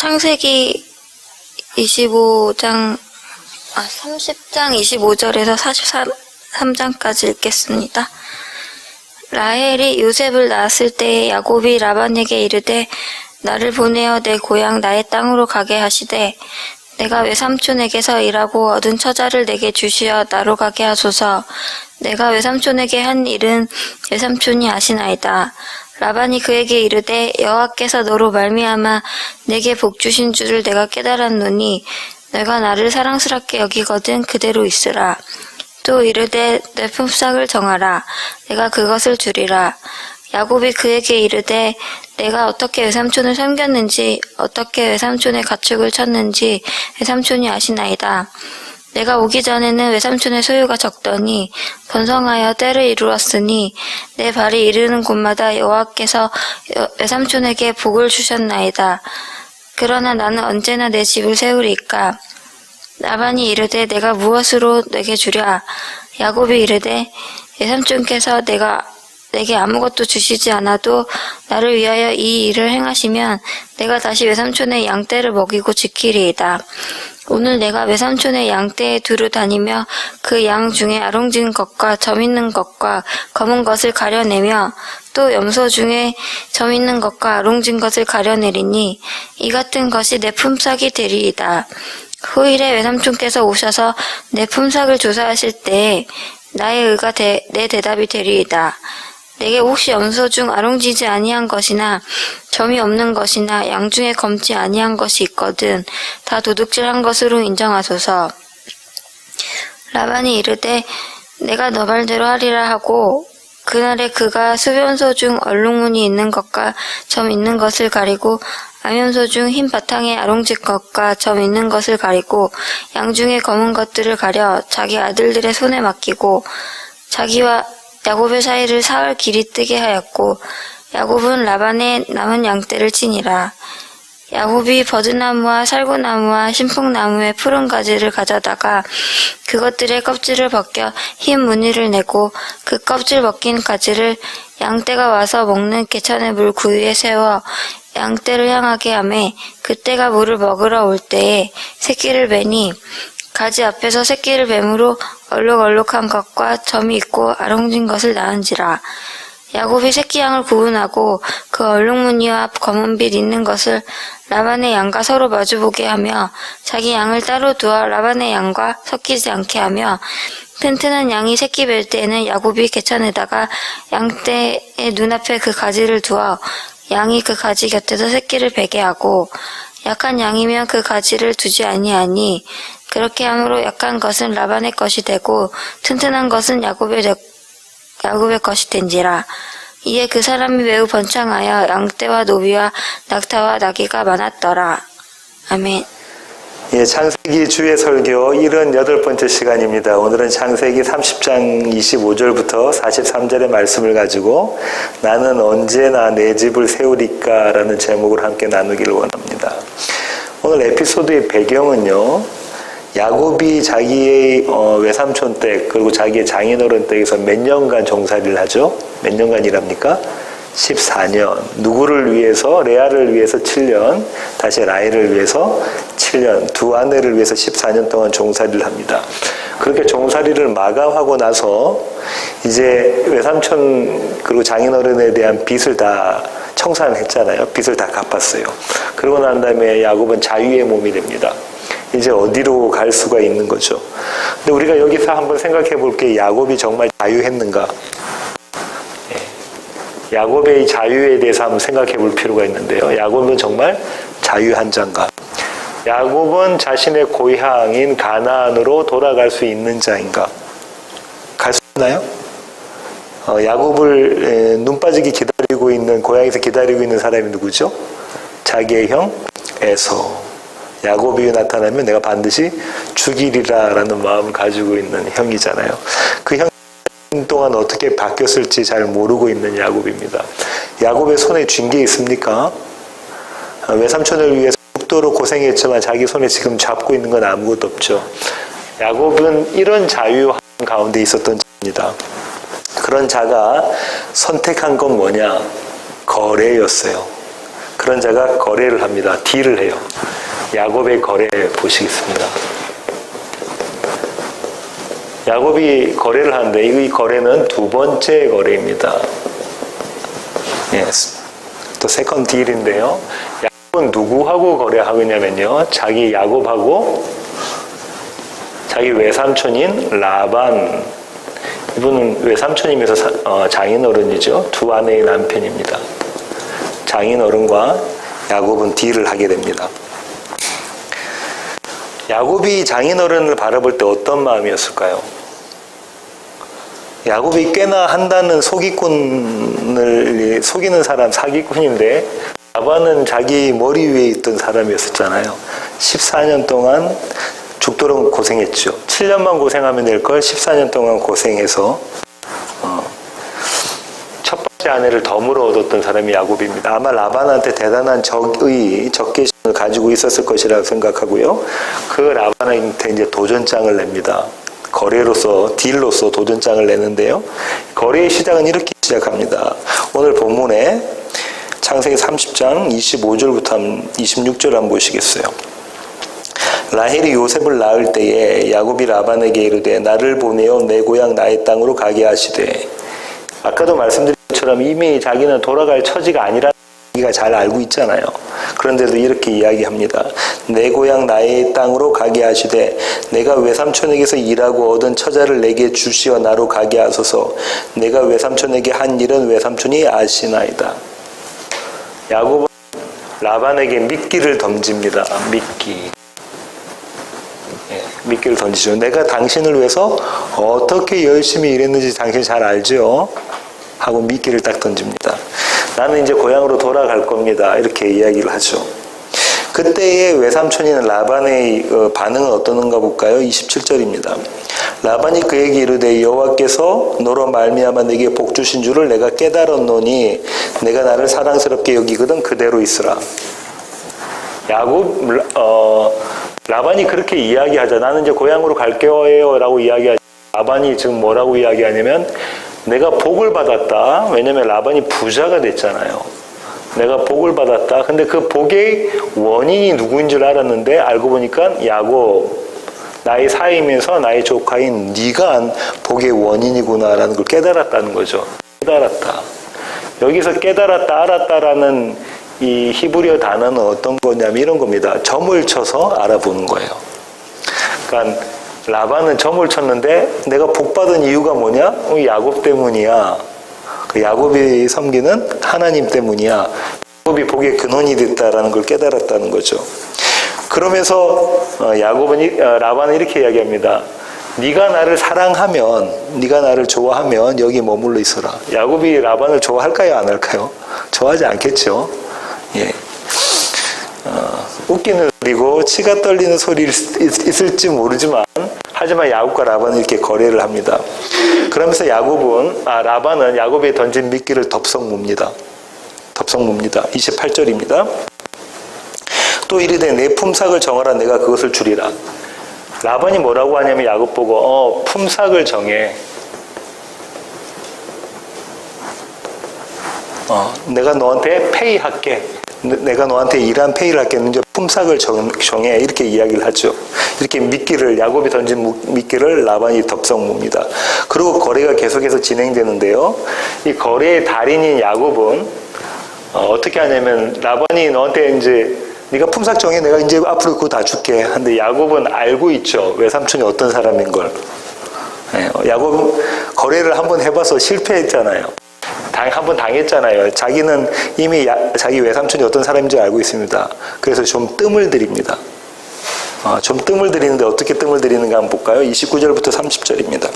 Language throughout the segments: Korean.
창세기 30장 25절에서 43장까지 읽겠습니다. 라헬이 요셉을 낳았을 때에 야곱이 라반에게 이르되 나를 보내어 내 고향 나의 땅으로 가게 하시되 내가 외삼촌에게서 일하고 얻은 처자를 내게 주시어 나로 가게 하소서. 내가 외삼촌에게 한 일은 외삼촌이 아시나이다. 라반이 그에게 이르되 여호와께서 너로 말미암아 내게 복 주신 줄을 내가 깨달았노니 내가 나를 사랑스럽게 여기거든 그대로 있으라. 또 이르되 내 품삯을 정하라. 내가 그것을 주리라. 야곱이 그에게 이르되 내가 어떻게 외삼촌을 섬겼는지 어떻게 외삼촌의 가축을 쳤는지 외삼촌이 아시나이다. 내가 오기 전에는 외삼촌의 소유가 적더니 번성하여 때를 이루었으니 내 발이 이르는 곳마다 여호와께서 외삼촌에게 복을 주셨나이다. 그러나 나는 언제나 내 집을 세우리까. 라반이 이르되 내가 무엇으로 내게 주랴. 야곱이 이르되 외삼촌께서 내게 아무것도 주시지 않아도 나를 위하여 이 일을 행하시면 내가 다시 외삼촌의 양떼를 먹이고 지키리이다. 오늘 내가 외삼촌의 양떼에 두루 다니며 그 양 중에 아롱진 것과 점 있는 것과 검은 것을 가려내며 또 염소 중에 점 있는 것과 아롱진 것을 가려내리니 이 같은 것이 내 품삯이 되리이다. 후일에 외삼촌께서 오셔서 내 품삯을 조사하실 때에 나의 의가 내 대답이 되리이다. 내게 혹시 염소 중 아롱지지 아니한 것이나 점이 없는 것이나 양 중에 검지 아니한 것이 있거든 다 도둑질한 것으로 인정하소서. 라반이 이르되 내가 너 말대로 하리라 하고 그날에 그가 수변소 중 얼룩무늬 있는 것과 점 있는 것을 가리고 암염소 중 흰 바탕에 아롱진 것과 점 있는 것을 가리고 양 중에 검은 것들을 가려 자기 아들들의 손에 맡기고 자기와 야곱의 사이를 사흘 길이 뜨게 하였고 야곱은 라반의 남은 양떼를 치니라. 야곱이 버드나무와 살구나무와 신풍나무의 푸른 가지를 가져다가 그것들의 껍질을 벗겨 흰 무늬를 내고 그 껍질 벗긴 가지를 양떼가 와서 먹는 개천의 물 구유에 세워 양떼를 향하게 하매 그때가 물을 먹으러 올 때에 새끼를 베니 가지 앞에서 새끼를 뱀으로 얼룩얼룩한 것과 점이 있고 아롱진 것을 낳은지라. 야곱이 새끼 양을 구분하고 그 얼룩무늬와 검은빛 있는 것을 라반의 양과 서로 마주보게 하며 자기 양을 따로 두어 라반의 양과 섞이지 않게 하며 튼튼한 양이 새끼 뵐 때에는 야곱이 개천에다가 양떼의 눈앞에 그 가지를 두어 양이 그 가지 곁에서 새끼를 베게 하고 약한 양이면 그 가지를 두지 아니하니 그렇게 함으로 약한 것은 라반의 것이 되고 튼튼한 것은 야곱의 것이 된지라. 이에 그 사람이 매우 번창하여 양떼와 노비와 낙타와 나귀가 많았더라. 아멘. 예, 창세기 주의 설교 78번째 시간입니다. 오늘은 창세기 30장 25절부터 43절의 말씀을 가지고 나는 언제나 내 집을 세우리까 라는 제목을 함께 나누기를 원합니다. 오늘 에피소드의 배경은요, 야곱이 자기의 외삼촌 댁 그리고 자기의 장인어른 댁에서 몇 년간 종살이를 하죠? 몇 년간 일합니까? 14년. 누구를 위해서? 레아를 위해서 7년, 다시 라헬을 위해서 7년, 두 아내를 위해서 14년 동안 종살이를 합니다. 그렇게 종살이를 마감하고 나서 이제 외삼촌 그리고 장인어른에 대한 빚을 다 청산을 했잖아요. 빚을 다 갚았어요. 그러고 난 다음에 야곱은 자유의 몸이 됩니다. 이제 어디로 갈 수가 있는 거죠. 근데 우리가 여기서 한번 생각해 볼게. 야곱이 정말 자유했는가? 야곱의 자유에 대해서 한번 생각해 볼 필요가 있는데요. 야곱은 정말 자유한 자인가? 야곱은 자신의 고향인 가나안으로 돌아갈 수 있는 자인가? 갈 수 있나요? 야곱을 눈 빠지게 기다리고 있는, 고향에서 기다리고 있는 사람이 누구죠? 자기의 형 에서. 야곱이 나타나면 내가 반드시 죽이리라 라는 마음을 가지고 있는 형이잖아요. 그 형 동안 어떻게 바뀌었을지 잘 모르고 있는 야곱입니다. 야곱의 손에 쥔 게 있습니까? 외삼촌을 위해서 극도로 고생했지만 자기 손에 지금 잡고 있는 건 아무것도 없죠. 야곱은 이런 자유 가운데 있었던 자입니다. 그런 자가 선택한 건 뭐냐? 거래였어요. 그런 자가 거래를 합니다. 딜을 해요. 야곱의 거래 보시겠습니다. 야곱이 거래를 하는데 이 거래는 두 번째 거래입니다. 또 세컨드 딜인데요. 야곱은 누구하고 거래하느냐면요. 자기 야곱하고 자기 외삼촌인 라반. 이분은 외삼촌이면서 장인어른이죠. 두 아내의 남편입니다. 장인어른과 야곱은 딜을 하게 됩니다. 야곱이 장인어른을 바라볼 때 어떤 마음이었을까요? 야곱이 꽤나 한다는 속이꾼을 속이는 사람 사기꾼인데 라반은 자기 머리 위에 있던 사람이었었잖아요. 14년 동안 죽도록 고생했죠. 7년만 고생하면 될 걸 14년 동안 고생해서 첫 번째 아내를 덤으로 얻었던 사람이 야곱입니다. 아마 라반한테 대단한 적개심을 가지고 있었을 것이라고 생각하고요. 그 라반한테 이제 도전장을 냅니다. 거래로서 딜로서 도전장을 내는데요. 거래의 시작은 이렇게 시작합니다. 오늘 본문에 창세기 30장 25절부터 26절 한번 보시겠어요. 라헬이 요셉을 낳을 때에 야곱이 라반에게 이르되 나를 보내어 내 고향 나의 땅으로 가게 하시되, 아까도 말씀드린 것처럼 이미 자기는 돌아갈 처지가 아니라는 자기가 잘 알고 있잖아요. 그런데도 이렇게 이야기합니다. 내 고향 나의 땅으로 가게 하시되 내가 외삼촌에게서 일하고 얻은 처자를 내게 주시어 나로 가게 하소서. 내가 외삼촌에게 한 일은 외삼촌이 아시나이다. 야곱은 라반에게 미끼를 던집니다. 미끼를 던지죠. 내가 당신을 위해서 어떻게 열심히 일했는지 당신 잘 알죠? 하고 미끼를 딱 던집니다. 나는 이제 고향으로 돌아갈 겁니다. 이렇게 이야기를 하죠. 그때의 외삼촌인 라반의 반응은 어떠는가 볼까요? 27절입니다. 라반이 그에게 이르되 여호와께서 너로 말미암아 내게 복 주신 줄을 내가 깨달았노니 내가 나를 사랑스럽게 여기거든 그대로 있으라. 라반이 그렇게 이야기하자. 나는 이제 고향으로 갈게요 라고 이야기하자. 라반이 지금 뭐라고 이야기하냐면 내가 복을 받았다. 왜냐면 라반이 부자가 됐잖아요. 내가 복을 받았다. 근데 그 복의 원인이 누구인 줄 알았는데 알고 보니까 야곱, 나의 사이면서 나의 조카인 네가 한 복의 원인이구나라는 걸 깨달았다는 거죠. 깨달았다. 여기서 깨달았다, 알았다라는 이 히브리어 단어는 어떤 거냐면 이런 겁니다. 점을 쳐서 알아보는 거예요. 그러니까 라반은 점을 쳤는데 내가 복 받은 이유가 뭐냐? 야곱 때문이야. 그 야곱이 섬기는 하나님 때문이야. 야곱이 복의 근원이 됐다라는 걸 깨달았다는 거죠. 그러면서 라반은 이렇게 이야기합니다. 네가 나를 사랑하면, 네가 나를 좋아하면 여기 머물러 있어라. 야곱이 라반을 좋아할까요? 안 할까요? 좋아하지 않겠죠. 예. 웃기는 소리고 치가 떨리는 소리 있을지 모르지만 하지만 야곱과 라반은 이렇게 거래를 합니다. 그러면서 라반은 야곱이 던진 미끼를 덥석 뭅니다. 28절입니다. 또 이르되 내 품삯을 정하라 내가 그것을 주리라. 라반이 뭐라고 하냐면 야곱 보고 품삯을 정해. 내가 너한테 페이할게. 내가 너한테 일한 페이를 할게. 이제 품삯을 정해. 이렇게 이야기를 하죠. 이렇게 야곱이 던진 미끼를 라반이 덥석 뭅니다. 그리고 거래가 계속해서 진행되는데요. 이 거래의 달인인 야곱은 어떻게 하냐면 라반이 너한테 이제 네가 품삯 정해. 내가 이제 앞으로 그거 다 줄게. 근데 야곱은 알고 있죠. 외삼촌이 어떤 사람인 걸. 야곱은 거래를 한번 해봐서 실패했잖아요. 한번 당했잖아요. 자기는 이미 자기 외삼촌이 어떤 사람인 줄 알고 있습니다. 그래서 좀 뜸을 들입니다. 좀 뜸을 들이는데 어떻게 뜸을 들이는가 한번 볼까요? 29절부터 30절입니다.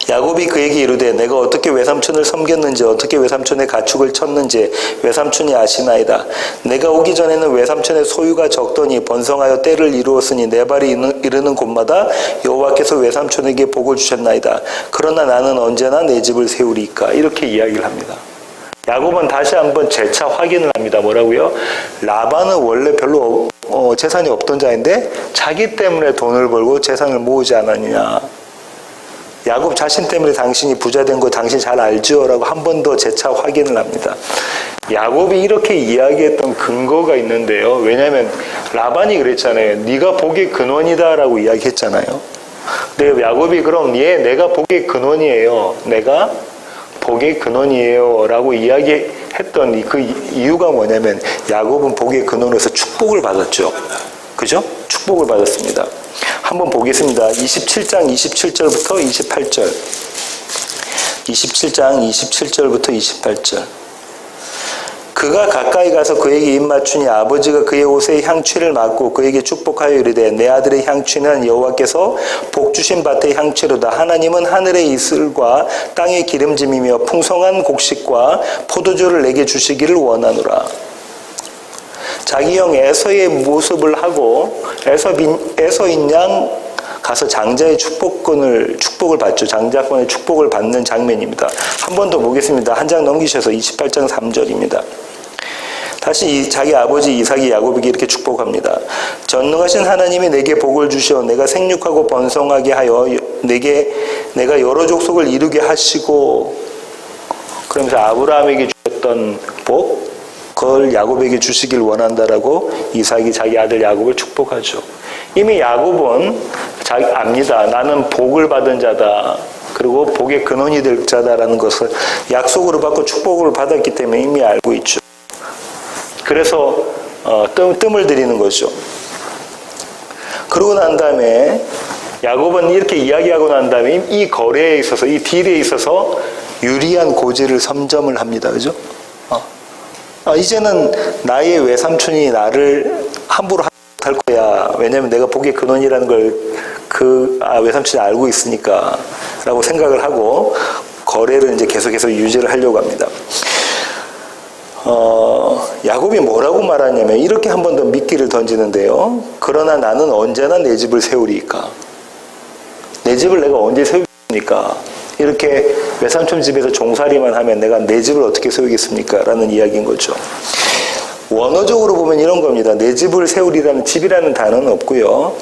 야곱이 그에게 이르되 내가 어떻게 외삼촌을 섬겼는지 어떻게 외삼촌의 가축을 쳤는지 외삼촌이 아시나이다. 내가 오기 전에는 외삼촌의 소유가 적더니 번성하여 때를 이루었으니 내 발이 이르는 곳마다 여호와께서 외삼촌에게 복을 주셨나이다. 그러나 나는 언제나 내 집을 세우리이까. 이렇게 이야기를 합니다. 야곱은 다시 한번 재차 확인을 합니다. 뭐라고요? 라반은 원래 별로 재산이 없던 자인데 자기 때문에 돈을 벌고 재산을 모으지 않았느냐. 야곱 자신 때문에 당신이 부자된 거 당신 잘 알죠? 라고 한 번 더 재차 확인을 합니다. 야곱이 이렇게 이야기했던 근거가 있는데요. 왜냐하면 라반이 그랬잖아요. 네가 복의 근원이다 라고 이야기했잖아요. 근데 야곱이 그럼 내가 복의 근원이에요. 내가 복의 근원이에요 라고 이야기했던 그 이유가 뭐냐면 야곱은 복의 근원으로서 축복을 받았죠. 그죠? 축복을 받았습니다. 한번 보겠습니다. 27장 27절부터 28절. 27장 27절부터 28절. 그가 가까이 가서 그에게 입맞추니 아버지가 그의 옷에 향취를 맡고 그에게 축복하여 이르되 내 아들의 향취는 여호와께서 복 주신 밭의 향취로다. 하나님은 하늘의 이슬과 땅의 기름짐이며 풍성한 곡식과 포도주를 내게 주시기를 원하노라. 자기 형 에서의 모습을 하고 에서인 양 가서 장자의 축복을 받죠. 장자권의 축복을 받는 장면입니다. 한 번 더 보겠습니다. 한 장 넘기셔서 28장 3절입니다. 다시 자기 아버지 이삭이 야곱에게 이렇게 축복합니다. 전능하신 하나님이 내게 복을 주시어 내가 생육하고 번성하게 하여 내가 여러 족속을 이루게 하시고, 그러면서 아브라함에게 주셨던 복 그걸 야곱에게 주시길 원한다라고 이삭이 자기 아들 야곱을 축복하죠. 이미 야곱은 압니다. 나는 복을 받은 자다. 그리고 복의 근원이 될 자다라는 것을 약속으로 받고 축복을 받았기 때문에 이미 알고 있죠. 그래서 뜸을 들이는 거죠. 그러고 난 다음에 야곱은 이렇게 이야기하고 난 다음에 이 거래에 있어서, 이 딜에 있어서 유리한 고지를 선점을 합니다. 그죠? 이제는 나의 외삼촌이 나를 함부로 할 거야. 왜냐하면 내가 복의 근원이라는 걸 외삼촌이 알고 있으니까 라고 생각을 하고 거래를 이제 계속해서 유지를 하려고 합니다. 야곱이 뭐라고 말하냐면 이렇게 한 번 더 미끼를 던지는데요. 그러나 나는 언제나 내 집을 세우리이까. 내 집을 내가 언제 세우겠습니까? 이렇게 외삼촌 집에서 종살이만 하면 내가 내 집을 어떻게 세우겠습니까? 라는 이야기인 거죠. 원어적으로 보면 이런 겁니다. 내 집을 세우리라는 집이라는 단어는 없고요.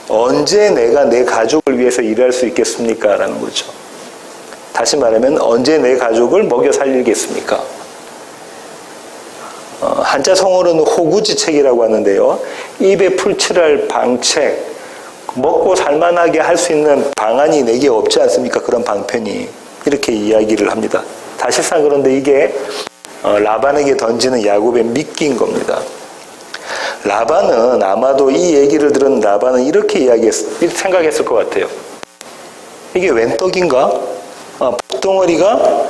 언제 내가 내 가족을 위해서 일할 수 있겠습니까? 라는 거죠. 다시 말하면 언제 내 가족을 먹여 살리겠습니까? 한자 성어로는 호구지책이라고 하는데요. 입에 풀칠할 방책, 먹고 살만하게 할 수 있는 방안이 내게 없지 않습니까? 그런 방편이. 이렇게 이야기를 합니다. 사실상 그런데 이게 라반에게 던지는 야곱의 미끼인 겁니다. 라반은 아마도 이 얘기를 들은 라반은 이렇게 생각했을 것 같아요. 이게 웬 떡인가? 복덩어리가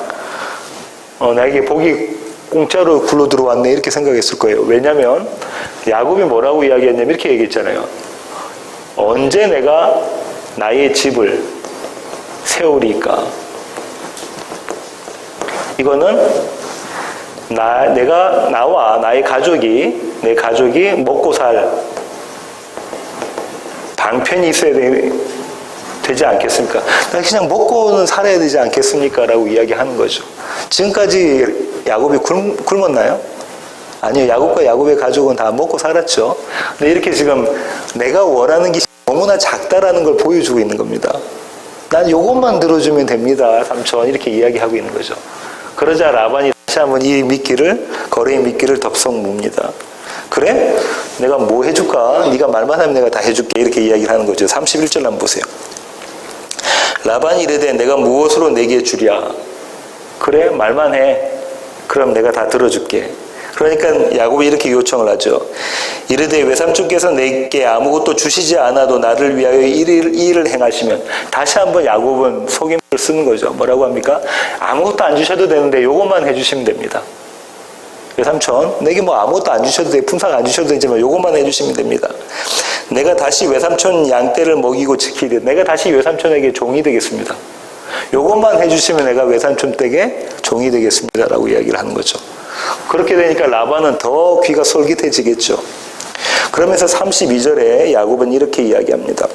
나에게 복이 공짜로 굴러 들어왔네 이렇게 생각했을 거예요. 왜냐하면 야곱이 뭐라고 이야기했냐면 이렇게 얘기했잖아요. 언제 내가 나의 집을 세우리까? 이거는 나와 나의 가족이, 내 가족이 먹고 살 방편이 있어야 되지 않겠습니까? 나 그냥 먹고는 살아야 되지 않겠습니까? 라고 이야기하는 거죠. 지금까지 야곱이 굶었나요? 아니요. 야곱과 야곱의 가족은 다 먹고 살았죠. 근데 이렇게 지금 내가 원하는 게 너무나 작다라는 걸 보여주고 있는 겁니다. 난 요것만 들어주면 됩니다, 삼촌. 이렇게 이야기하고 있는 거죠. 그러자 라반이 다시 한번 이 거래의 미끼를 덥석 뭅니다. 그래? 내가 뭐 해줄까? 네가 말만 하면 내가 다 해줄게. 이렇게 이야기를 하는 거죠. 31절 한번 보세요. 라반이 이르되 내가 무엇으로 내게 주랴? 그래? 말만 해. 그럼 내가 다 들어줄게. 그러니까 야곱이 이렇게 요청을 하죠. 이르되 외삼촌께서 내게 아무것도 주시지 않아도 나를 위하여 이 일을 행하시면, 다시 한번 야곱은 속임을 쓰는 거죠. 뭐라고 합니까? 아무것도 안 주셔도 되는데 요것만 해주시면 됩니다. 외삼촌, 내게 뭐 아무것도 안 주셔도 돼, 풍상 안 주셔도 되지만 요것만 해주시면 됩니다. 내가 다시 외삼촌 양떼를 먹이고 지키듯 내가 다시 외삼촌에게 종이 되겠습니다. 요것만 해주시면 내가 외삼촌 댁에 종이 되겠습니다. 라고 이야기를 하는 거죠. 그렇게 되니까 라반은 더 귀가 솔깃해지겠죠. 그러면서 32절에 야곱은 이렇게 이야기합니다.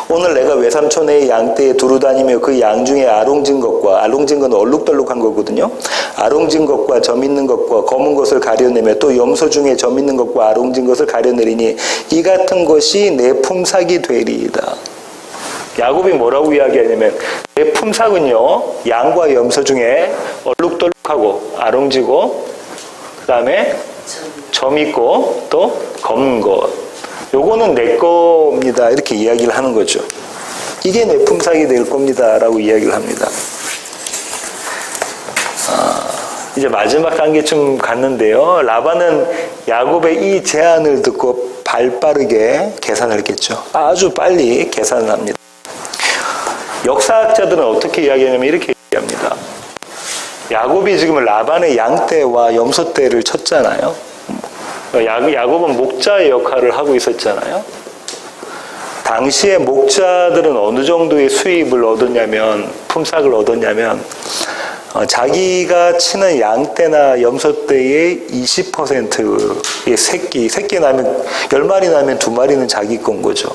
오늘 내가 외삼촌의 양떼에 두루 다니며 그 양 중에 아롱진 것과, 아롱진 건 얼룩덜룩한 거거든요. 아롱진 것과 점 있는 것과 검은 것을 가려내며 또 염소 중에 점 있는 것과 아롱진 것을 가려내리니 이 같은 것이 내 품삯이 되리이다. 야곱이 뭐라고 이야기하냐면 내 품삯은요 양과 염소 중에 얼룩덜룩하고 아롱지고 그 다음에 점 있고 또 검은 것 요거는 내 겁니다 이렇게 이야기를 하는 거죠. 이게 내 품삯이 될 겁니다 라고 이야기를 합니다. 이제 마지막 단계쯤 갔는데요. 라반은 야곱의 이 제안을 듣고 발빠르게 계산을 했겠죠. 아주 빨리 계산을 합니다. 역사학자들은 어떻게 이야기하냐면 이렇게 얘기합니다. 야곱이 지금 라반의 양떼와 염소떼를 쳤잖아요. 야곱은 목자의 역할을 하고 있었잖아요. 당시에 목자들은 어느 정도의 수입을 얻었냐면 품삯을 얻었냐면 자기가 치는 양떼나 염소떼의 20%의 새끼 나면 10마리 나면 2마리는 자기 건 거죠.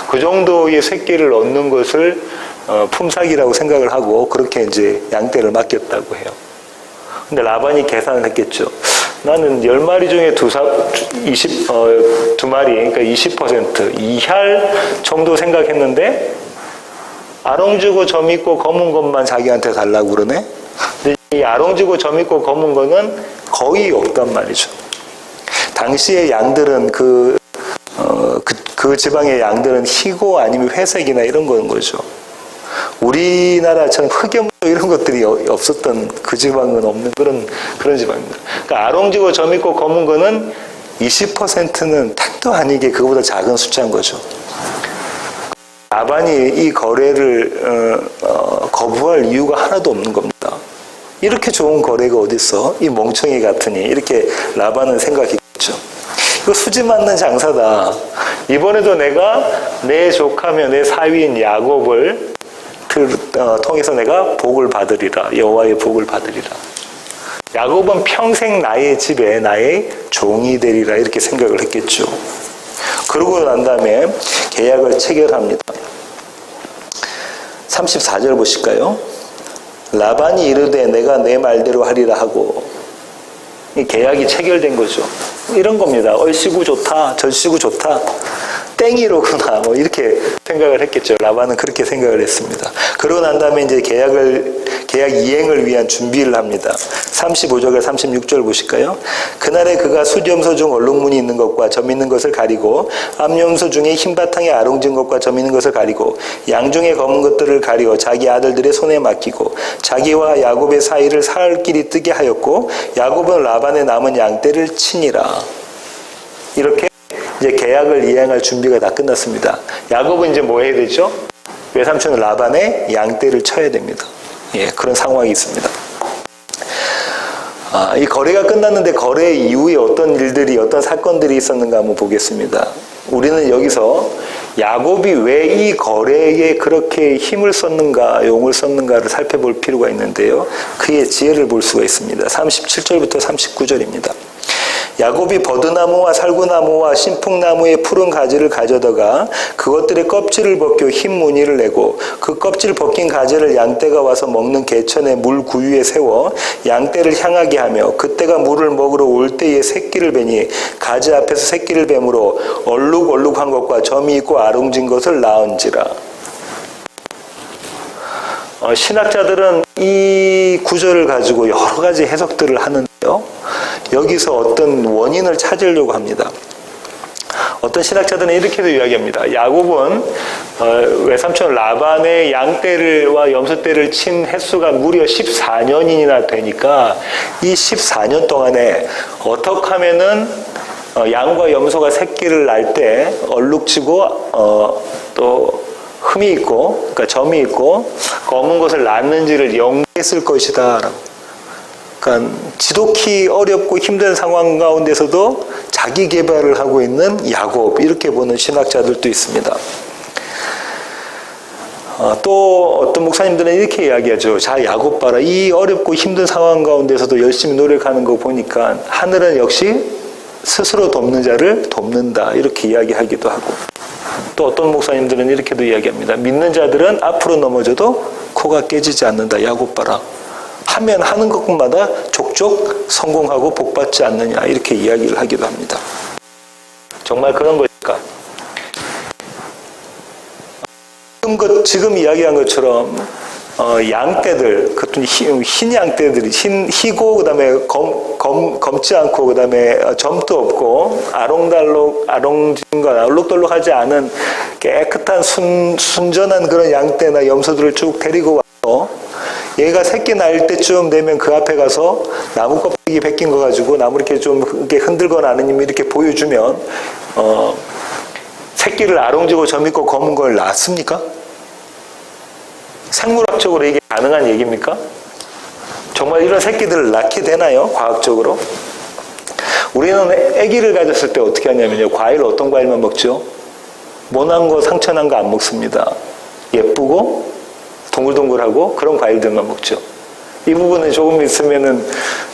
그 정도의 새끼를 얻는 것을 품삯이라고 생각을 하고 그렇게 이제 양떼를 맡겼다고 해요. 근데 라반이 계산을 했겠죠. 나는 10마리 중에 2마리, 그러니까 20% 2할 정도 생각했는데 아롱지고 점 있고 검은 것만 자기한테 달라고 그러네. 근데 이 아롱지고 점 있고 검은 거는 거의 없단 말이죠. 당시의 양들은 그 지방의 양들은 희고 아니면 회색이나 이런 거는 거죠. 우리나라처럼 흑염소 이런 것들이 없었던 그 지방은 없는 그런 지방입니다. 그러니까 아롱지고 점 있고 검은 거는 20%는 택도 아니게 그거보다 작은 숫자인 거죠. 라반이 이 거래를 거부할 이유가 하나도 없는 겁니다. 이렇게 좋은 거래가 어딨어? 이 멍청이 같으니 이렇게 라반은 생각했겠죠. 이거 수지 맞는 장사다. 이번에도 내가 내 조카며 내 사위인 야곱을 통해서 내가 복을 받으리라. 여호와의 복을 받으리라. 야곱은 평생 나의 집에 나의 종이 되리라 이렇게 생각을 했겠죠. 그러고 난 다음에 계약을 체결합니다. 34절 보실까요? 라반이 이르되 내가 내 말대로 하리라 하고 이 계약이 체결된 거죠. 이런 겁니다. 얼씨구 좋다, 절씨구 좋다, 땡이로구나 뭐 이렇게 생각을 했겠죠. 라반은 그렇게 생각을 했습니다. 그러고 난 다음에 이제 계약 이행을 위한 준비를 합니다. 35절과 36절 보실까요? 그날에 그가 숫염소 중 얼룩무늬 있는 것과 점 있는 것을 가리고 암염소 중에 흰 바탕에 아롱진 것과 점 있는 것을 가리고 양 중에 검은 것들을 가리고 자기 아들들의 손에 맡기고 자기와 야곱의 사이를 살 길이 뜨게 하였고 야곱은 라반의 남은 양떼를 치니라. 이렇게 이제 계약을 이행할 준비가 다 끝났습니다. 야곱은 이제 뭐 해야 되죠? 외삼촌 라반의 양떼를 쳐야 됩니다. 예, 그런 상황이 있습니다. 이 거래가 끝났는데 거래 이후에 어떤 일들이, 어떤 사건들이 있었는가 한번 보겠습니다. 우리는 여기서 야곱이 왜 이 거래에 그렇게 힘을 썼는가, 용을 썼는가를 살펴볼 필요가 있는데요. 그의 지혜를 볼 수가 있습니다. 37절부터 39절입니다. 야곱이 버드나무와 살구나무와 신풍나무의 푸른 가지를 가져다가 그것들의 껍질을 벗겨 흰 무늬를 내고 그 껍질 벗긴 가지를 양떼가 와서 먹는 개천의 물 구유에 세워 양떼를 향하게 하며 그때가 물을 먹으러 올 때에 새끼를 베니 가지 앞에서 새끼를 뱀으로 얼룩얼룩한 것과 점이 있고 아롱진 것을 낳은지라. 신학자들은 이 구절을 가지고 여러 가지 해석들을 하는데요. 여기서 어떤 원인을 찾으려고 합니다. 어떤 신학자들은 이렇게도 이야기합니다. 야곱은 외삼촌 라반의 양떼와 염소떼를 친 횟수가 무려 14년이나 되니까 이 14년 동안에 어떻게 하면은 양과 염소가 새끼를 낳을 때 얼룩지고 또 흠이 있고, 그러니까 점이 있고 검은 것을 낳는지를 연구했을 것이다. 그러니까 지독히 어렵고 힘든 상황 가운데서도 자기 개발을 하고 있는 야곱, 이렇게 보는 신학자들도 있습니다. 또 어떤 목사님들은 이렇게 이야기하죠. 자, 야곱 봐라. 이 어렵고 힘든 상황 가운데서도 열심히 노력하는 거 보니까 하늘은 역시 스스로 돕는 자를 돕는다. 이렇게 이야기하기도 하고. 또 어떤 목사님들은 이렇게도 이야기합니다. 믿는 자들은 앞으로 넘어져도 코가 깨지지 않는다. 야곱 봐라. 하면 하는 것마다 족족 성공하고 복받지 않느냐. 이렇게 이야기를 하기도 합니다. 정말 그런 것일까? 지금 이야기한 것처럼 양떼들, 그것도 흰 양떼들이 희고 그다음에 검지 않고 그다음에 점도 없고 아롱진 건 알록달록하지 않은 깨끗한 순전한 그런 양떼나 염소들을 쭉 데리고 와서 얘가 새끼 날 때쯤 되면 그 앞에 가서 나무 껍데기 벗긴 거 가지고 나무 이렇게 좀 이렇게 흔들거나 아니면 이렇게 보여주면 새끼를 아롱지고 점 있고 검은 걸 낳습니까? 생물학적으로 이게 가능한 얘기입니까? 정말 이런 새끼들을 낳게 되나요? 과학적으로? 우리는 아기를 가졌을 때 어떻게 하냐면요. 어떤 과일만 먹죠? 모난 거, 상처난 거 안 먹습니다. 예쁘고 동글동글하고 그런 과일들만 먹죠. 이 부분은 조금 있으면은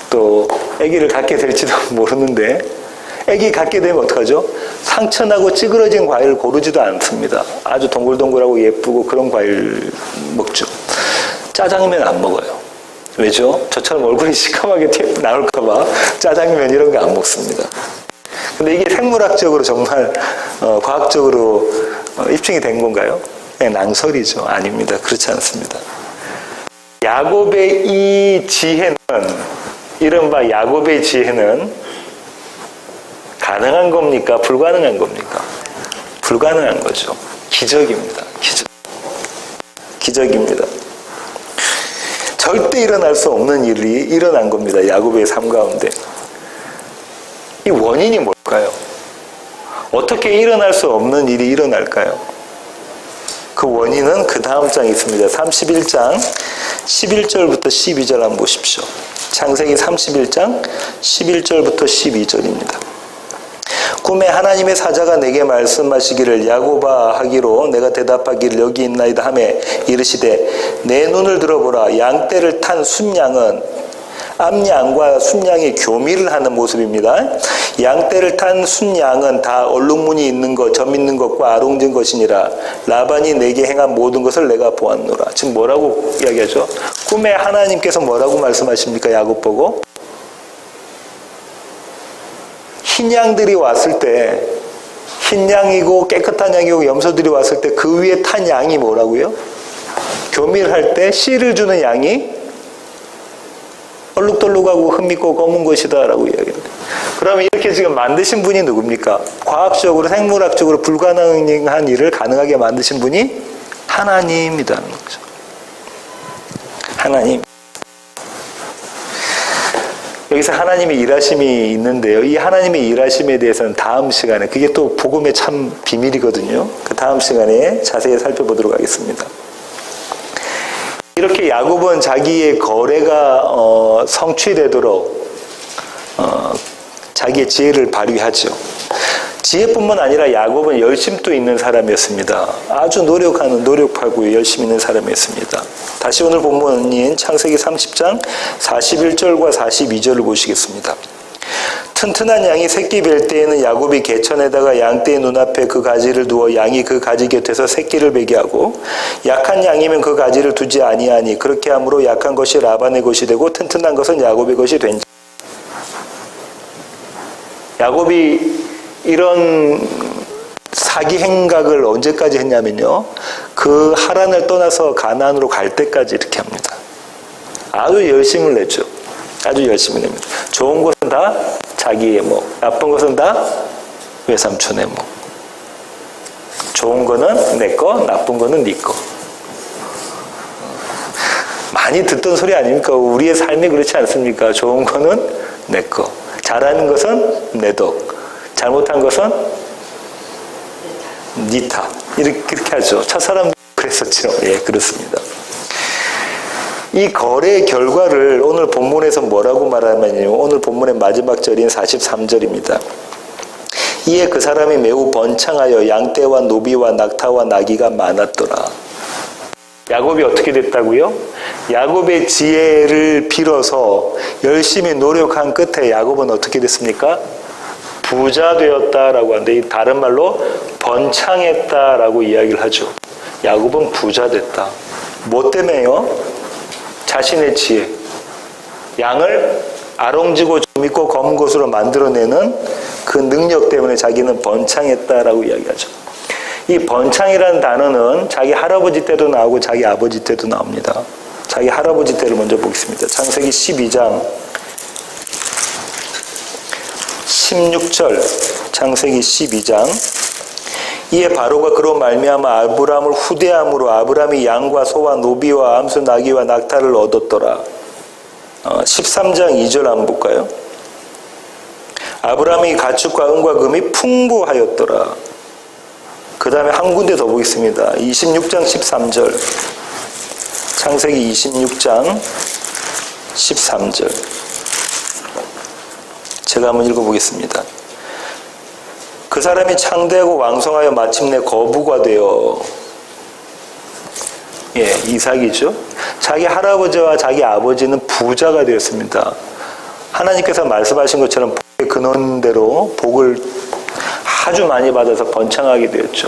또 아기를 갖게 될지도 모르는데 아기 갖게 되면 어떡하죠? 상처나고 찌그러진 과일을 고르지도 않습니다. 아주 동글동글하고 예쁘고 그런 과일 먹죠. 짜장면 안 먹어요. 왜죠? 저처럼 얼굴이 시커멓게 나올까봐 짜장면 이런 거 안 먹습니다. 근데 이게 생물학적으로 정말 과학적으로 입증이 된 건가요? 그냥 낭설이죠. 아닙니다. 그렇지 않습니다. 야곱의 이 지혜는, 이른바 야곱의 지혜는 가능한 겁니까? 불가능한 겁니까? 불가능한 거죠. 기적입니다. 기적입니다. 절대 일어날 수 없는 일이 일어난 겁니다. 야곱의 삶 가운데. 이 원인이 뭘까요? 어떻게 일어날 수 없는 일이 일어날까요? 그 원인은 그 다음 장에 있습니다. 31장 11절부터 12절 한번 보십시오. 창세기 31장 11절부터 12절입니다. 꿈에 하나님의 사자가 내게 말씀하시기를 야곱아 하기로 내가 대답하기를 여기 있나이다 하매 이르시되 내 눈을 들어보라. 양떼를 탄 순양은 암양과 순양이 교미를 하는 모습입니다. 양떼를 탄 순양은 다 얼룩무늬 있는 것, 점 있는 것과 아롱진 것이니라. 라반이 내게 행한 모든 것을 내가 보았노라. 지금 뭐라고 이야기하죠? 꿈에 하나님께서 뭐라고 말씀하십니까? 야곱 보고 흰 양들이 왔을 때, 흰 양이고 깨끗한 양이고 염소들이 왔을 때 그 위에 탄 양이 뭐라고요? 교미를 할 때 씨를 주는 양이 얼룩덜룩하고 흠있고 검은 것이다 라고 이야기합니다. 그러면 이렇게 지금 만드신 분이 누굽니까? 과학적으로 생물학적으로 불가능한 일을 가능하게 만드신 분이 하나님이라는 거죠. 하나님. 여기서 하나님의 일하심이 있는데요. 이 하나님의 일하심에 대해서는 다음 시간에, 그게 또 복음의 참 비밀이거든요. 그 다음 시간에 자세히 살펴보도록 하겠습니다. 이렇게 야곱은 자기의 거래가 성취되도록 자기의 지혜를 발휘하죠. 지혜뿐만 아니라 야곱은 열심도 있는 사람이었습니다. 아주 노력하고 열심히 있는 사람이었습니다. 다시 오늘 본문인 창세기 30장 41절과 42절을 보시겠습니다. 튼튼한 양이 새끼 뵐 때에는 야곱이 개천에다가 양떼의 눈앞에 그 가지를 두어 양이 그 가지 곁에서 새끼를 베게 하고 약한 양이면 그 가지를 두지 아니하니 그렇게 함으로 약한 것이 라반의 것이 되고 튼튼한 것은 야곱의 것이 된지. 야곱이 이런 사기 행각을 언제까지 했냐면요. 그 하란을 떠나서 가나안으로 갈 때까지 이렇게 합니다. 아주 열심을 냈죠. 아주 열심히 냅니다. 좋은 것은 다 자기의 목, 나쁜 것은 다 외삼촌의 목. 좋은 거는 내 거, 나쁜 거는 네 거. 많이 듣던 소리 아닙니까? 우리의 삶이 그렇지 않습니까? 좋은 거는 내 거, 잘하는 것은 내 덕, 잘못한 것은 네 탓. 이렇게 하죠. 첫사람도 그랬었죠. 예, 그렇습니다. 이 거래의 결과를 오늘 본문에서 뭐라고 말하면요. 오늘 본문의 마지막 절인 43절입니다. 이에 그 사람이 매우 번창하여 양떼와 노비와 낙타와 나귀가 많았더라. 야곱이 어떻게 됐다고요? 야곱의 지혜를 빌어서 열심히 노력한 끝에 야곱은 어떻게 됐습니까? 부자 되었다라고 하는데 다른 말로 번창했다라고 이야기를 하죠. 야곱은 부자 됐다. 뭐 때문에요? 자신의 지혜. 양을 아롱지고 좀 있고 검은 것으로 만들어내는 그 능력 때문에 자기는 번창했다라고 이야기하죠. 이 번창이라는 단어는 자기 할아버지 때도 나오고 자기 아버지 때도 나옵니다. 자기 할아버지 때를 먼저 보겠습니다. 창세기 12장 16절, 창세기 12장. 이에 바로가 그로 말미암아 아브람을 후대함으로 아브람이 양과 소와 노비와 암수 나귀와 낙타를 얻었더라. 13장 2절 한번 볼까요? 아브람이 가축과 은과 금이 풍부하였더라. 그 다음에 한 군데 더 보겠습니다. 26장 13절. 창세기 26장 13절. 제가 한번 읽어보겠습니다. 그 사람이 창대하고 왕성하여 마침내 거부가 되어, 이삭이죠. 자기 할아버지와 자기 아버지는 부자가 되었습니다. 하나님께서 말씀하신 것처럼 복의 근원대로 복을 아주 많이 받아서 번창하게 되었죠.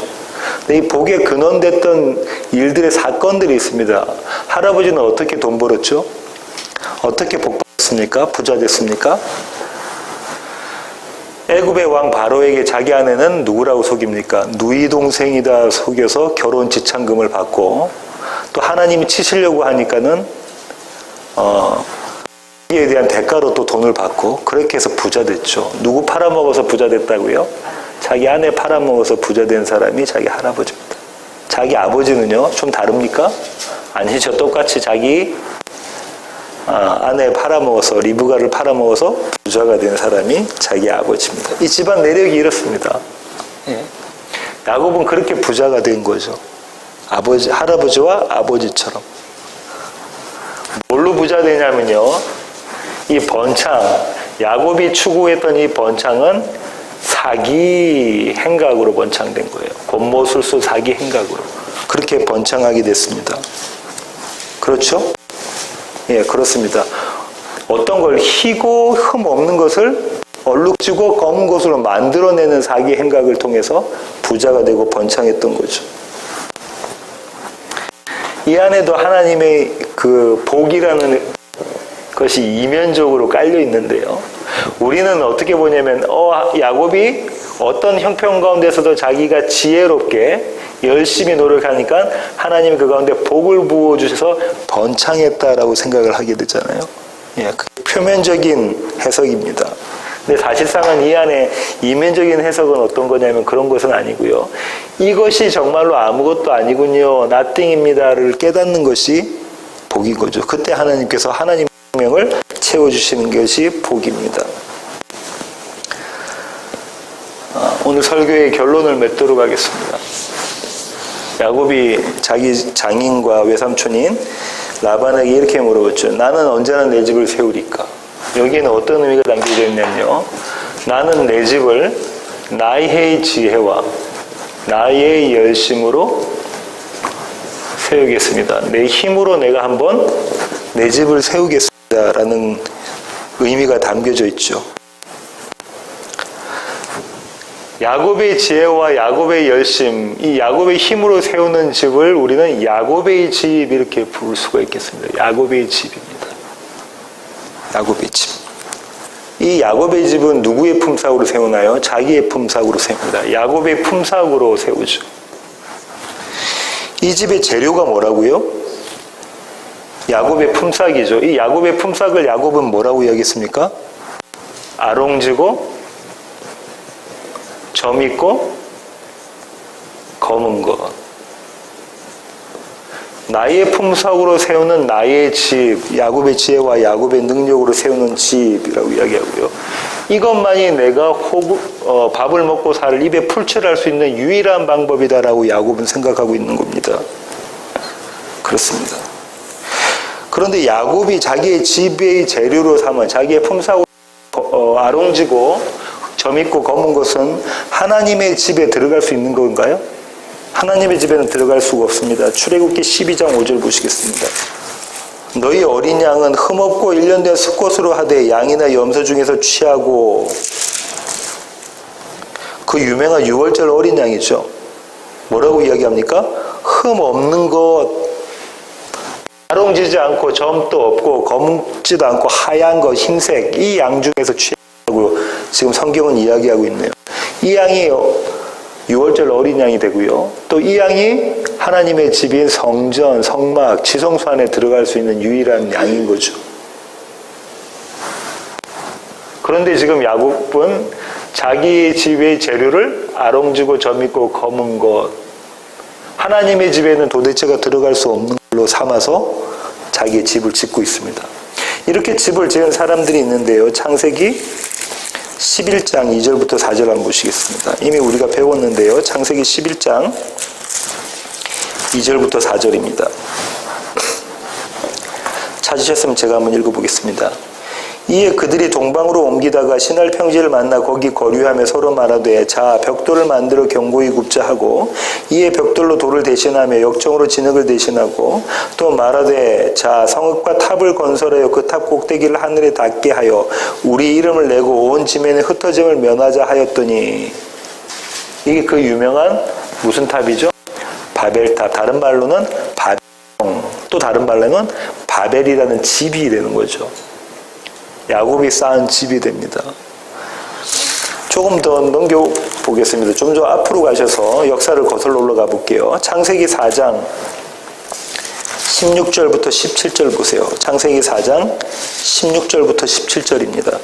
근데 이 복의 근원됐던 일들의 사건들이 있습니다. 할아버지는 어떻게 돈 벌었죠? 어떻게 복 받았습니까? 부자 됐습니까? 애굽의 왕 바로에게 자기 아내는 누구라고 속입니까? 누이 동생이다 속여서 결혼 지참금을 받고, 또 하나님이 치시려고 하니까는 이에 대한 대가로 또 돈을 받고, 그렇게 해서 부자 됐죠. 누구 팔아먹어서 부자 됐다고요? 자기 아내 팔아먹어서 부자 된 사람이 자기 할아버지입니다. 자기 아버지는요, 좀 다릅니까? 아니죠. 똑같이 자기 아내 팔아먹어서, 리브가를 팔아먹어서 부자가 된 사람이 자기 아버지입니다. 이 집안 내력이 이렇습니다. 야곱은 그렇게 부자가 된 거죠. 할아버지와 아버지처럼. 뭘로 부자 되냐면요, 이 번창, 야곱이 추구했던 이 번창은 사기 행각으로 번창된 거예요. 권모술수 사기 행각으로. 그렇게 번창하게 됐습니다. 그렇죠? 그렇습니다. 어떤 걸 희고 흠 없는 것을 얼룩지고 검은 것으로 만들어내는 사기 행각을 통해서 부자가 되고 번창했던 거죠. 이 안에도 하나님의 그 복이라는 것이 이면적으로 깔려 있는데요. 우리는 어떻게 보냐면, 야곱이 어떤 형편 가운데서도 자기가 지혜롭게 열심히 노력하니까 하나님이 그 가운데 복을 부어주셔서 번창했다라고 생각을 하게 되잖아요. 그 표면적인 해석입니다. 근데 사실상은 이 안에 이면적인 해석은 어떤 거냐면 그런 것은 아니고요. 이것이 정말로 아무것도 아니군요, nothing입니다를 깨닫는 것이 복인 거죠. 그때 하나님께서 하나님의 생명을 채워주시는 것이 복입니다. 오늘 설교의 결론을 맺도록 하겠습니다. 야곱이 자기 장인과 외삼촌인 라반에게 이렇게 물어봤죠. 나는 언제나 내 집을 세우리까? 여기에는 어떤 의미가 담겨져 있냐면요, 나는 내 집을 나의 지혜와 나의 열심으로 세우겠습니다. 내 힘으로 내가 한번 내 집을 세우겠습니다라는 의미가 담겨져 있죠. 야곱의 지혜와 야곱의 열심, 이 야곱의 힘으로 세우는 집을 우리는 야곱의 집 이렇게 부를 수가 있겠습니다. 야곱의 집입니다. 야곱의 집. 이 야곱의 집은 누구의 품삯으로 세우나요? 자기의 품삯으로 세웁니다. 야곱의 품삯으로 세우죠. 이 집의 재료가 뭐라고요? 야곱의 품삯이죠. 이 야곱의 품삯을 야곱은 뭐라고 이야기했습니까? 아롱지고 점 있고 검은 것. 나의 품삯으로 세우는 나의 집, 야곱의 지혜와 야곱의 능력으로 세우는 집이라고 이야기하고요. 이것만이 내가 밥을 먹고 살 입에 풀칠할 수 있는 유일한 방법이다라고 야곱은 생각하고 있는 겁니다. 그렇습니다. 그런데 야곱이 자기의 집의 재료로 삼은 자기의 품삯으로 아롱지고 점 있고 검은 것은 하나님의 집에 들어갈 수 있는 건가요? 하나님의 집에는 들어갈 수가 없습니다. 출애굽기 12장 5절 보시겠습니다. 너희 어린 양은 흠없고 일련된 숫것으로 하되 양이나 염소 중에서 취하고, 그 유명한 6월절 어린 양이죠. 뭐라고 이야기합니까? 흠 없는 것, 아롱지지 않고 점도 없고 검지도 않고 하얀 것, 흰색, 이 양 중에서 취하고 지금 성경은 이야기하고 있네요. 이 양이 유월절 어린 양이 되고요. 또 이 양이 하나님의 집인 성전, 성막, 지성소 안에 들어갈 수 있는 유일한 양인 거죠. 그런데 지금 야곱은 자기 집의 재료를 아롱지고 점있고 검은 것, 하나님의 집에는 도대체가 들어갈 수 없는 걸로 삼아서 자기의 집을 짓고 있습니다. 이렇게 집을 지은 사람들이 있는데요. 창세기 11장 2절부터 4절 한번 보시겠습니다. 이미 우리가 배웠는데요. 창세기 11장 2절부터 4절입니다. 찾으셨으면 제가 한번 읽어보겠습니다. 이에 그들이 동방으로 옮기다가 신할 평지를 만나 거기 거류하며 서로 말하되 자 벽돌을 만들어 견고히 굽자 하고 이에 벽돌로 돌을 대신하며 역청으로 진흙을 대신하고 또 말하되 자 성읍과 탑을 건설하여 그 탑 꼭대기를 하늘에 닿게 하여 우리 이름을 내고 온 지면에 흩어짐을 면하자 하였더니 이게 그 유명한 무슨 탑이죠? 바벨탑. 다른 말로는 바벨, 또 다른 말로는 바벨이라는 집이 되는 거죠. 야곱이 쌓은 집이 됩니다. 조금 더 넘겨보겠습니다. 좀 더 앞으로 가셔서 역사를 거슬러 올라가 볼게요. 창세기 4장 16절부터 17절 보세요. 창세기 4장 16절부터 17절입니다.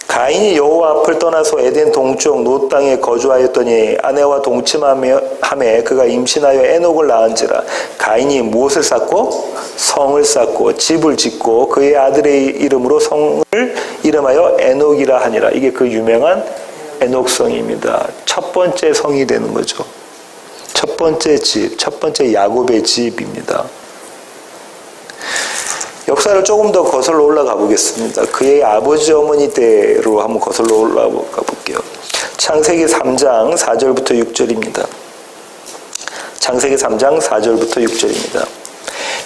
가인이 여호와 앞을 떠나서 에덴 동쪽 노 땅에 거주하였더니 아내와 동침하며 그가 임신하여 에녹을 낳은지라. 가인이 무엇을 쌓고? 성을 쌓고 집을 짓고 그의 아들의 이름으로 성을 이름하여 에녹이라 하니라. 이게 그 유명한 에녹성입니다. 첫 번째 성이 되는 거죠. 첫 번째 집, 첫 번째 야곱의 집입니다. 역사를 조금 더 거슬러 올라가 보겠습니다. 그의 아버지 어머니 때로 한번 거슬러 올라가 볼게요. 창세기 3장 4절부터 6절입니다. 창세기 3장 4절부터 6절입니다.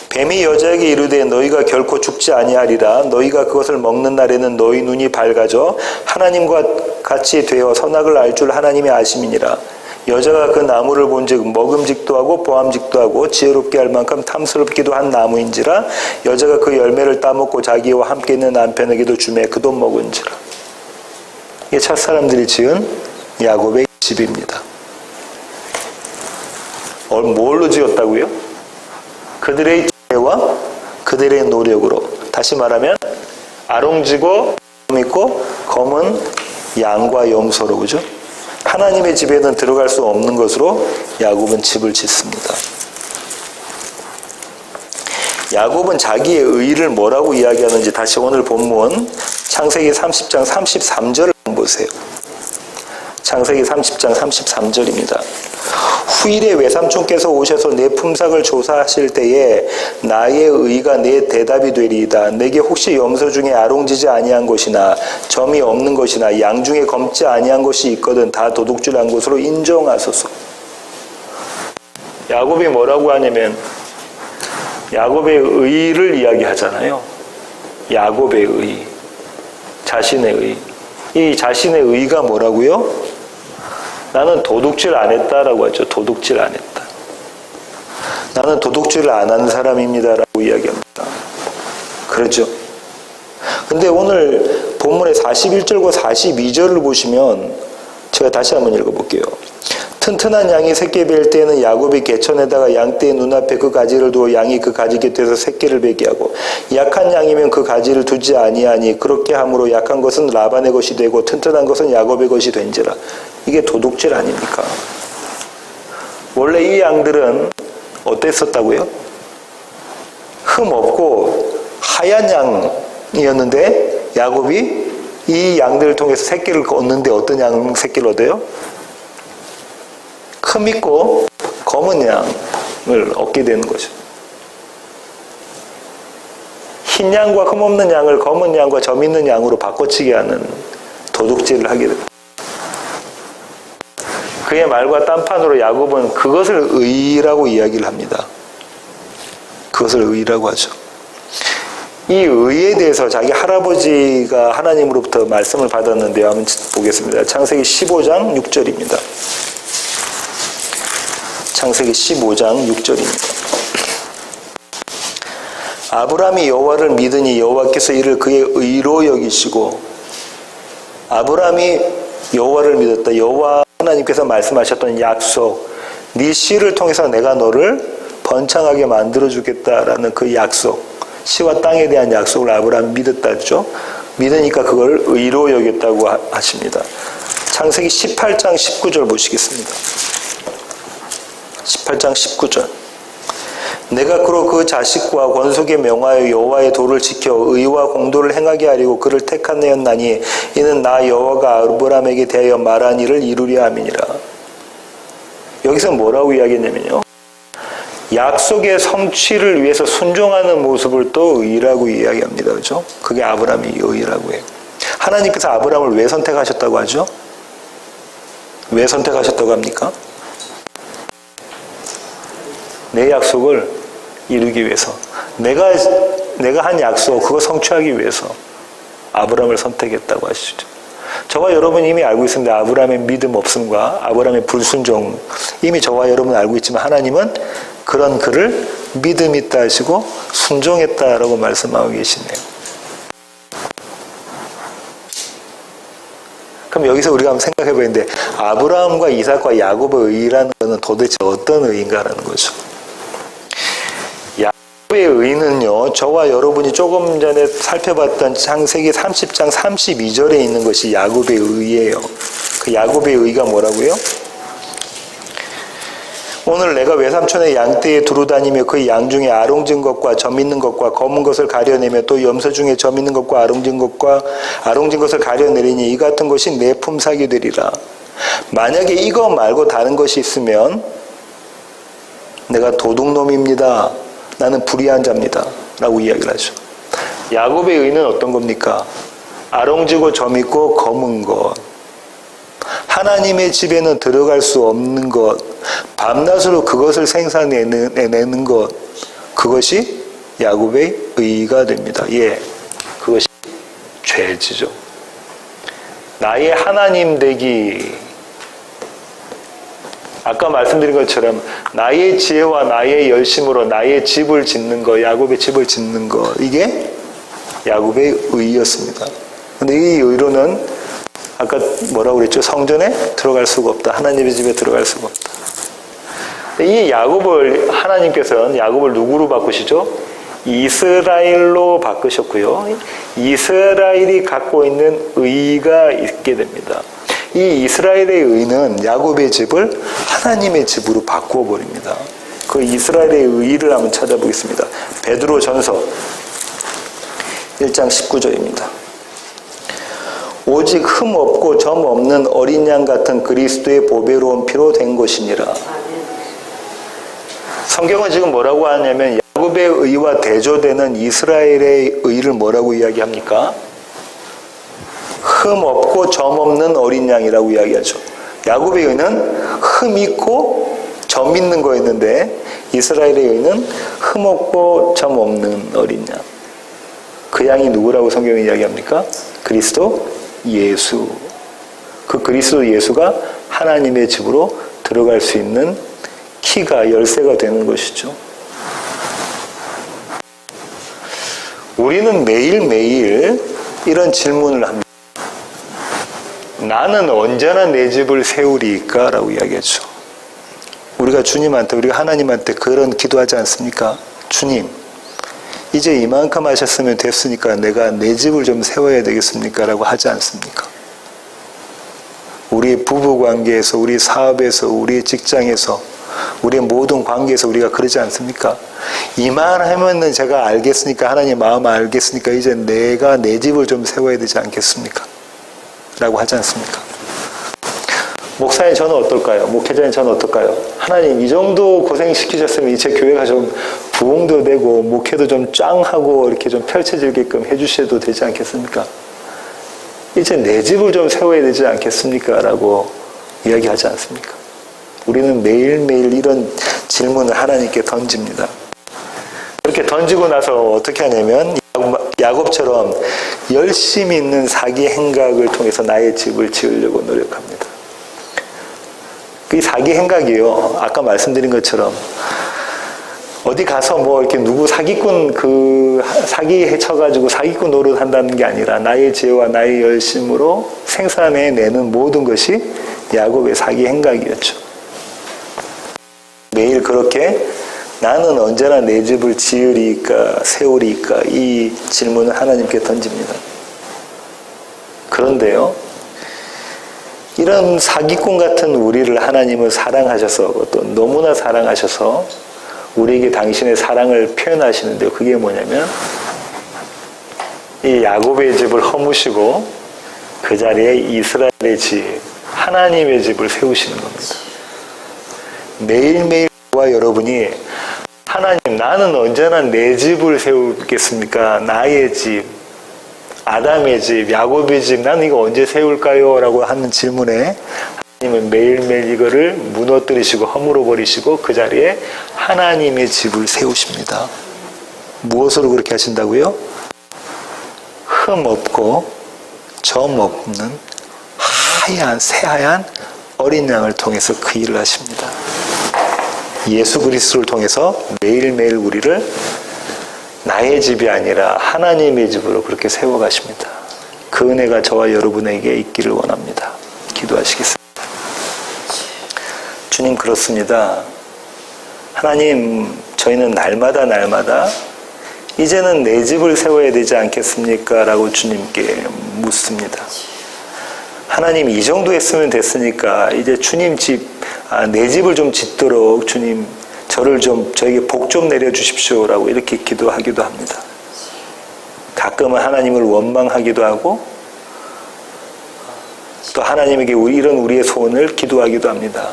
뱀이 여자에게 이르되 너희가 결코 죽지 아니하리라. 너희가 그것을 먹는 날에는 너희 눈이 밝아져 하나님과 같이 되어 선악을 알 줄 하나님이 아심이니라. 여자가 그 나무를 본즉 먹음직도 하고 보암직도 하고 지혜롭게 할 만큼 탐스럽기도 한 나무인지라. 여자가 그 열매를 따먹고 자기와 함께 있는 남편에게도 주매 그도 먹은지라. 이게 첫사람들이 지은 야곱의 집입니다. 뭘로 지었다고요? 그들의 지혜와 그들의 노력으로. 다시 말하면 아롱지고 있고 검은 양과 염소로, 그죠? 하나님의 집에는 들어갈 수 없는 것으로 야곱은 집을 짓습니다. 야곱은 자기의 의의를 뭐라고 이야기하는지 다시 오늘 본문 창세기 30장 33절을 한번 보세요. 창세기 30장 33절입니다. 후일에 외삼촌께서 오셔서 내 품삯을 조사하실 때에 나의 의가 내 대답이 되리이다. 내게 혹시 염소 중에 아롱지지 아니한 것이나 점이 없는 것이나 양 중에 검지 아니한 것이 있거든 다 도둑질한 것으로 인정하소서. 야곱이 뭐라고 하냐면 야곱의 의를 이야기하잖아요. 야곱의 의, 자신의 의. 이 자신의 의가 뭐라고요? 나는 도둑질 안 했다라고 하죠. 도둑질 안 했다. 나는 도둑질을 안 한 사람입니다라고 이야기합니다. 그렇죠? 근데 오늘 본문의 41절과 42절을 보시면 제가 다시 한번 읽어볼게요. 튼튼한 양이 새끼 뵐 때에는 야곱이 개천에다가 양떼의 눈앞에 그 가지를 두어 양이 그 가지 곁에서 새끼를 베게 하고 약한 양이면 그 가지를 두지 아니하니 그렇게 함으로 약한 것은 라반의 것이 되고 튼튼한 것은 야곱의 것이 된지라. 이게 도둑질 아닙니까? 원래 이 양들은 어땠었다고요? 흠 없고 하얀 양이었는데 야곱이 이 양들을 통해서 새끼를 얻는데 어떤 양 새끼를 얻어요? 흠 있고 검은 양을 얻게 되는 거죠. 흰 양과 흠 없는 양을 검은 양과 점 있는 양으로 바꿔치기 하는 도둑질을 하게 됩니다. 그의 말과 딴판으로 야곱은 그것을 의라고 이야기를 합니다. 그것을 의라고 하죠. 이 의에 대해서 자기 할아버지가 하나님으로부터 말씀을 받았는데요. 한번 보겠습니다. 창세기 15장 6절입니다. 창세기 15장 6절입니다. 아브라함이 여호와를 믿으니 여호와께서 이를 그의 의로 여기시고 아브라함이 여호와를 믿었다. 여호와 하나님께서 말씀하셨던 약속, 네 씨를 통해서 내가 너를 번창하게 만들어주겠다라는 그 약속, 씨와 땅에 대한 약속을 아브라함이 믿었다죠. 믿으니까 그걸 의로 여겼다고 하십니다. 창세기 18장 19절 보시겠습니다. 18장 19절. 내가 그로 그 자식과 권속에 명하여 여호와의 도를 지켜 의와 공도를 행하게 하려고 그를 택하였나니 이는 나 여호와가 아브라함에게 대하여 말한 일을 이루려 함이니라. 여기서 뭐라고 이야기했냐면요, 약속의 성취를 위해서 순종하는 모습을 또 의라고 이야기합니다. 그렇죠? 그게 아브라함이 의라고 해요. 하나님께서 아브라함을 왜 선택하셨다고 하죠? 왜 선택하셨다고 합니까? 내 약속을 이루기 위해서, 내가 한 약속 그거 성취하기 위해서 아브라함을 선택했다고 하시죠. 저와 여러분이 이미 알고 있습니다. 아브라함의 믿음 없음과 아브라함의 불순종, 이미 저와 여러분은 알고 있지만 하나님은 그런 그를 믿음 있다 하시고 순종했다라고 말씀하고 계시네요. 그럼 여기서 우리가 한번 생각해 보는데, 아브라함과 이삭과 야곱의 의라는 것은 도대체 어떤 의인가라는 거죠. 야곱의 의는요, 저와 여러분이 조금 전에 살펴봤던 창세기 30장 32절에 있는 것이 야곱의 의예요. 그 야곱의 의가 뭐라고요? 오늘 내가 외삼촌의 양떼에 두루 다니며 그 양 중에 아롱진 것과 점 있는 것과 검은 것을 가려내며 또 염소 중에 점 있는 것과 아롱진 것을 가려내리니 이 같은 것이 내 품삯이 되리라. 만약에 이거 말고 다른 것이 있으면 내가 도둑놈입니다. 나는 불의한 자입니다. 라고 이야기를 하죠. 야곱의 의는 어떤 겁니까? 아롱지고 점 있고 검은 것. 하나님의 집에는 들어갈 수 없는 것, 밤낮으로 그것을 생산해내는 것, 그것이 야곱의 의가 됩니다. 예, 그것이 죄지죠. 나의 하나님 되기, 아까 말씀드린 것처럼 나의 지혜와 나의 열심으로 나의 집을 짓는 것, 야곱의 집을 짓는 것, 이게 야곱의 의였습니다. 근데 이 의로는 아까 뭐라고 그랬죠? 성전에 들어갈 수가 없다. 하나님의 집에 들어갈 수가 없다. 이 야곱을, 하나님께서는 야곱을 누구로 바꾸시죠? 이스라엘로 바꾸셨고요. 이스라엘이 갖고 있는 의가 있게 됩니다. 이 이스라엘의 의는 야곱의 집을 하나님의 집으로 바꾸어 버립니다. 그 이스라엘의 의를 한번 찾아보겠습니다. 베드로 전서 1장 19절입니다. 오직 흠 없고 점 없는 어린 양 같은 그리스도의 보배로운 피로 된 것이니라. 성경은 지금 뭐라고 하냐면 야곱의 의와 대조되는 이스라엘의 의를 뭐라고 이야기합니까? 흠 없고 점 없는 어린 양이라고 이야기하죠. 야곱의 의는 흠 있고 점 있는 거였는데 이스라엘의 의는 흠 없고 점 없는 어린 양. 그 양이 누구라고 성경이 이야기합니까? 그리스도 예수. 그 그리스도 예수가 하나님의 집으로 들어갈 수 있는 키가, 열쇠가 되는 것이죠. 우리는 매일매일 이런 질문을 합니다. 나는 언제나 내 집을 세우리까? 라고 이야기하죠. 우리가 주님한테, 우리가 하나님한테 그런 기도하지 않습니까? 주님, 이제 이만큼 하셨으면 됐으니까 내가 내 집을 좀 세워야 되겠습니까? 라고 하지 않습니까? 우리 부부 관계에서, 우리 사업에서, 우리 직장에서, 우리의 모든 관계에서 우리가 그러지 않습니까? 이만하면은 제가 알겠으니까, 하나님 마음 알겠으니까 이제 내가 내 집을 좀 세워야 되지 않겠습니까? 라고 하지 않습니까? 목사님 저는 어떨까요? 목회자님 저는 어떨까요? 하나님 이 정도 고생시키셨으면 이제 교회가 좀 부흥도 되고 목회도 좀 짱하고 이렇게 좀 펼쳐지게끔 해주셔도 되지 않겠습니까? 이제 내 집을 좀 세워야 되지 않겠습니까? 라고 이야기하지 않습니까? 우리는 매일매일 이런 질문을 하나님께 던집니다. 그렇게 던지고 나서 어떻게 하냐면 야곱처럼 열심히 있는 사기 행각을 통해서 나의 집을 지으려고 노력합니다. 이 사기 행각이요, 아까 말씀드린 것처럼 어디 가서 뭐 이렇게 누구 사기꾼 사기에 쳐가지고 사기꾼 노릇 한다는 게 아니라 나의 지혜와 나의 열심으로 생산해내는 모든 것이 야곱의 사기 행각이었죠. 매일 그렇게 나는 언제나 내 집을 지으리까 세우리까 이 질문을 하나님께 던집니다. 그런데요, 이런 사기꾼 같은 우리를 하나님은 사랑하셔서 또 너무나 사랑하셔서 우리에게 당신의 사랑을 표현하시는데요. 그게 뭐냐면 이 야곱의 집을 허무시고 그 자리에 이스라엘의 집, 하나님의 집을 세우시는 겁니다. 매일매일 저와 여러분이 하나님, 나는 언제나 내 집을 세우겠습니까? 나의 집, 아담의 집, 야곱의 집, 나는 이거 언제 세울까요? 라고 하는 질문에 하나님은 매일매일 이거를 무너뜨리시고 허물어 버리시고 그 자리에 하나님의 집을 세우십니다. 무엇으로 그렇게 하신다고요? 흠 없고 점 없는 새하얀 어린 양을 통해서 그 일을 하십니다. 예수 그리스도를 통해서 매일매일 우리를 나의 집이 아니라 하나님의 집으로 그렇게 세워가십니다. 그 은혜가 저와 여러분에게 있기를 원합니다. 기도하시겠습니다. 주님, 그렇습니다. 하나님, 저희는 날마다 이제는 내 집을 세워야 되지 않겠습니까? 라고 주님께 묻습니다. 하나님, 이 정도 했으면 됐으니까 이제 주님 집, 내 집을 좀 짓도록 주님 저에게 복 좀 내려주십시오 라고 이렇게 기도하기도 합니다. 가끔은 하나님을 원망하기도 하고 또 하나님에게 이런 우리의 소원을 기도하기도 합니다.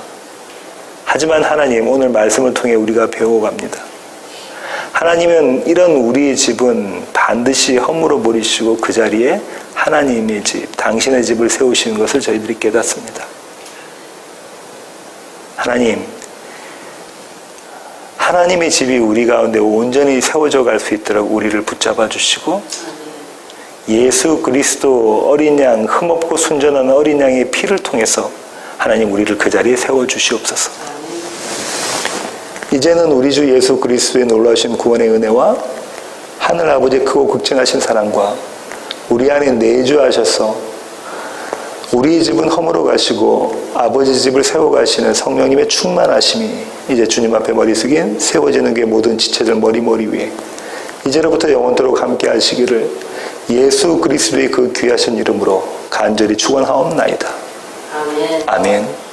하지만 하나님, 오늘 말씀을 통해 우리가 배워갑니다. 하나님은 이런 우리의 집은 반드시 허물어 버리시고 그 자리에 하나님의 집, 당신의 집을 세우시는 것을 저희들이 깨닫습니다. 하나님의 집이 우리 가운데 온전히 세워져 갈 수 있도록 우리를 붙잡아 주시고 예수 그리스도 어린 양, 흠없고 순전한 어린 양의 피를 통해서 하나님 우리를 그 자리에 세워 주시옵소서. 이제는 우리 주 예수 그리스도의 놀라우신 구원의 은혜와 하늘 아버지의 크고 극진하신 사랑과 우리 안에 내주하셔서 우리 집은 허물어 가시고 아버지 집을 세워 가시는 성령님의 충만하심이 이제 주님 앞에 머리 숙인 세워지는 게 모든 지체들 머리 위에 이제로부터 영원토록 함께 하시기를 예수 그리스도의 그 귀하신 이름으로 간절히 축원하옵나이다. 아멘.